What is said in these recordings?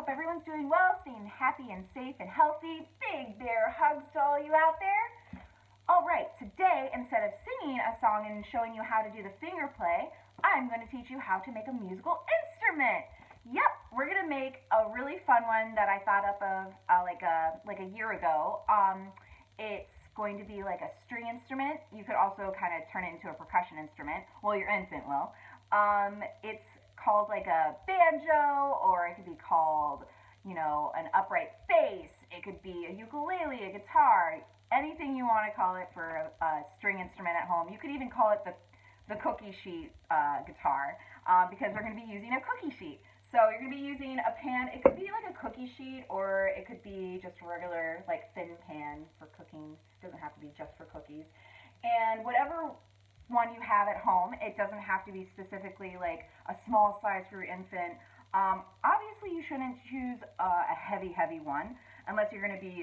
Hope everyone's doing well, staying happy and safe and healthy. Big bear hugs to all you out there. All right, today, instead of singing a song and showing you how to do the finger play, I'm going to teach you how to make a musical instrument. Yep, we're going to make a really fun one that I thought up of like a year ago. It's going to be like a string instrument. You could also kind of turn it into a percussion instrument. Well, your infant will. It's called like a banjo, or it could be called, an upright bass. It could be a ukulele, a guitar, anything you want to call it for a string instrument at home. You could even call it the cookie sheet guitar, because we're going to be using a cookie sheet. So you're going to be using a pan. It could be like a cookie sheet, or it could be just regular, like thin pan for cooking. It doesn't have to be just for cookies. And whatever one you have at home, it doesn't have to be specifically like a small size for your infant. Obviously, you shouldn't choose a heavy one unless you're going to be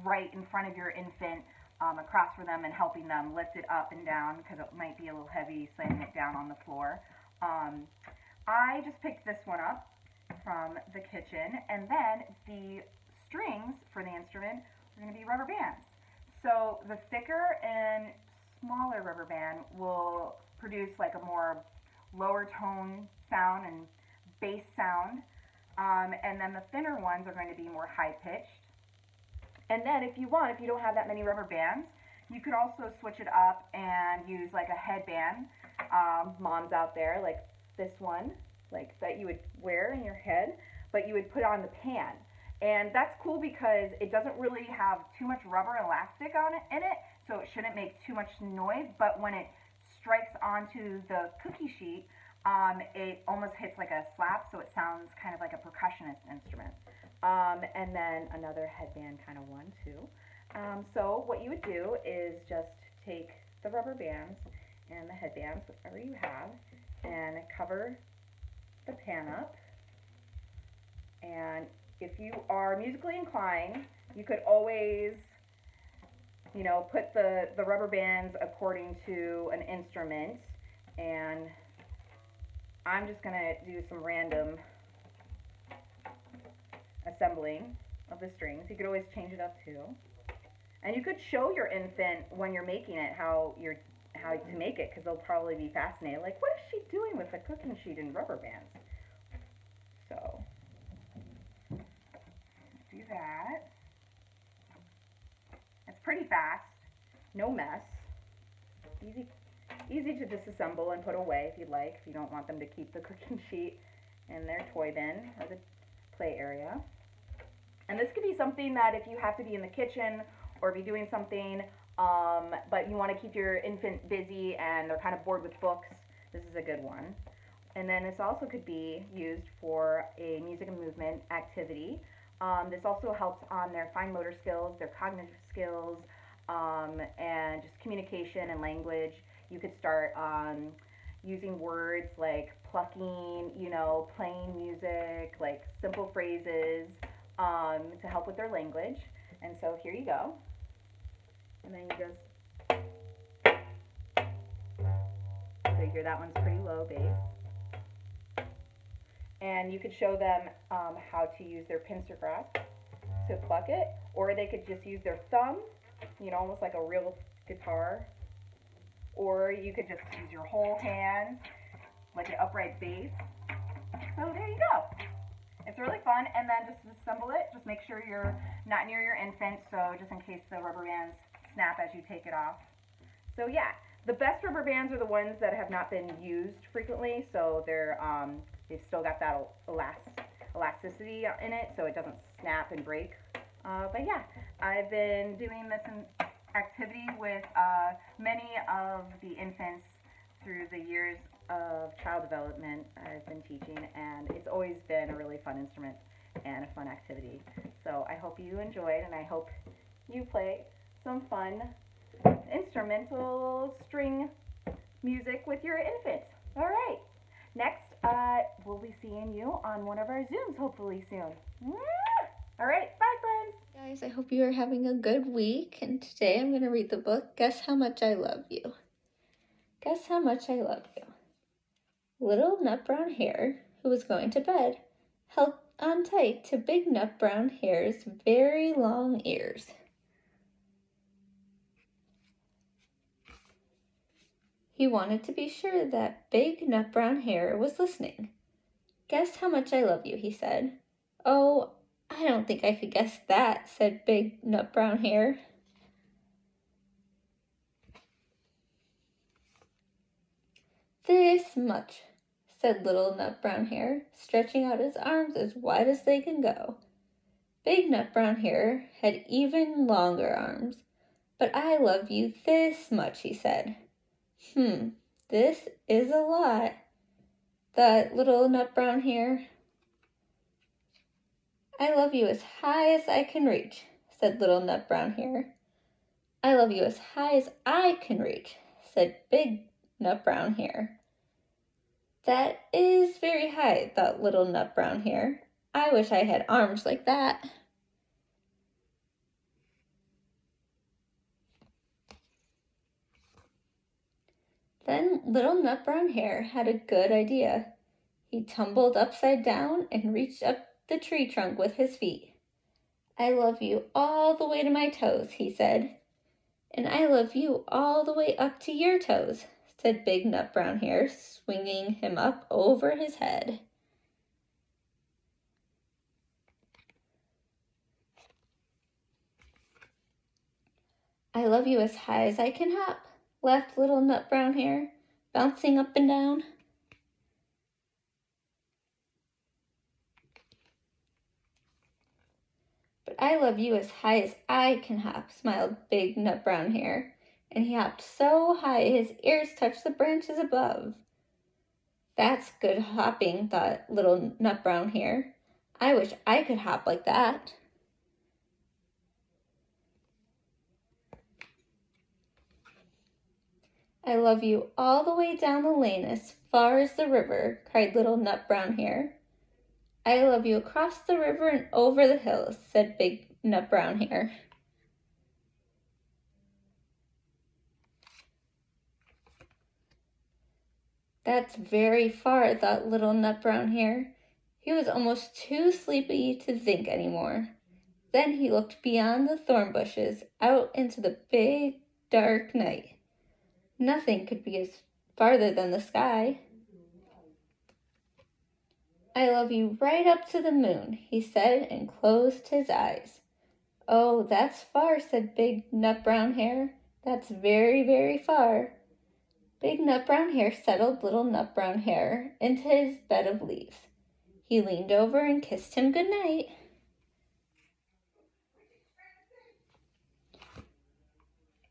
right in front of your infant, across from them and helping them lift it up and down, because it might be a little heavy slamming it down on the floor. I just picked this one up from the kitchen, and then the strings for the instrument are going to be rubber bands. So the thicker and smaller rubber band will produce like a more lower tone sound and bass sound, and then the thinner ones are going to be more high pitched. And then if you want, if you don't have that many rubber bands, you could also switch it up and use like a headband. Moms out there, like this one, like that you would wear in your head, but you would put on the pan. And that's cool because it doesn't really have too much rubber elastic on it in it, so it shouldn't make too much noise. But when it strikes onto the cookie sheet, it almost hits like a slap, so it sounds kind of like a percussionist instrument. And then another headband kind of one too. So what you would do is just take the rubber bands and the headbands, whatever you have, and cover the pan up. And if you are musically inclined, you could always, put the rubber bands according to an instrument. And I'm just going to do some random assembling of the strings. You could always change it up too. And you could show your infant when you're making it how to make it, because they'll probably be fascinated. Like, what is she doing with a cooking sheet and rubber bands? So do that. It's pretty fast, no mess, easy to disassemble and put away if you'd like, if you don't want them to keep the cooking sheet in their toy bin or the play area. And this could be something that if you have to be in the kitchen or be doing something, but you want to keep your infant busy and they're kind of bored with books, this is a good one. And then this also could be used for a music and movement activity. This also helps on their fine motor skills, their cognitive skills, and just communication and language. You could start using words like plucking, playing music, like simple phrases, to help with their language. And so here you go. And then you just, so you hear that one's pretty low bass. And you could show them how to use their pincer grasp to pluck it, or they could just use their thumb, almost like a real guitar, or you could just use your whole hand like an upright bass. So there you go. It's really fun. And then just assemble it. Just make sure you're not near your infant, so just in case the rubber bands snap as you take it off. So yeah, the best rubber bands are the ones that have not been used frequently, so they've still got that elasticity in it, so it doesn't snap and break. But yeah, I've been doing this activity with many of the infants through the years of child development I've been teaching, and it's always been a really fun instrument and a fun activity. So I hope you enjoyed, and I hope you play some fun instrumental string music with your infant. All right. Next, we'll be seeing you on one of our Zooms hopefully soon. All right. Bye, friends. Guys, I hope you are having a good week. And today I'm going to read the book, Guess How Much I Love You. Guess how much I love you. Little nut brown hare, who was going to bed, on tight to Big Nut Brown Hare's very long ears. He wanted to be sure that Big Nut Brown Hare was listening. "Guess how much I love you," he said. "Oh, I don't think I could guess that," said Big Nut Brown Hare. "This much," said Little Nut Brown Hare, stretching out his arms as wide as they can go. Big Nut Brown Hare had even longer arms. "But I love you this much," he said. This is a lot," thought Little Nut Brown Hare. "I love you as high as I can reach," said Little Nut Brown Hare. "I love you as high as I can reach," said Big Nut Brown Hare. "That is very high," thought Little Nut Brown Hare. "I wish I had arms like that." Then Little Nut Brown Hare had a good idea. He tumbled upside down and reached up the tree trunk with his feet. "I love you all the way to my toes," he said. "And I love you all the way up to your toes," said Big Nut Brown Hare, swinging him up over his head. "I love you as high as I can hop," laughed Little Nut Brown Hare, bouncing up and down. "But I love you as high as I can hop," smiled Big Nut Brown Hare, and he hopped so high his ears touched the branches above. "That's good hopping," thought Little Nut Brown Hare. "I wish I could hop like that." "I love you all the way down the lane as far as the river," cried Little Nut Brown Hare. "I love you across the river and over the hills," said Big Nut Brown Hare. "That's very far," thought Little Nut Brown Hare. He was almost too sleepy to think any more. Then he looked beyond the thorn bushes out into the big, dark night. Nothing could be as farther than the sky. "I love you right up to the moon," he said, and closed his eyes. "Oh, that's far," said Big Nut Brown Hare. "That's very, very far." Big Nut Brown Hare settled Little Nut Brown Hare into his bed of leaves. He leaned over and kissed him good night.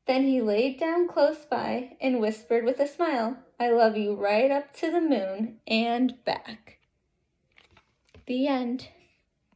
Then he laid down close by and whispered with a smile, "I love you right up to the moon and back." The end.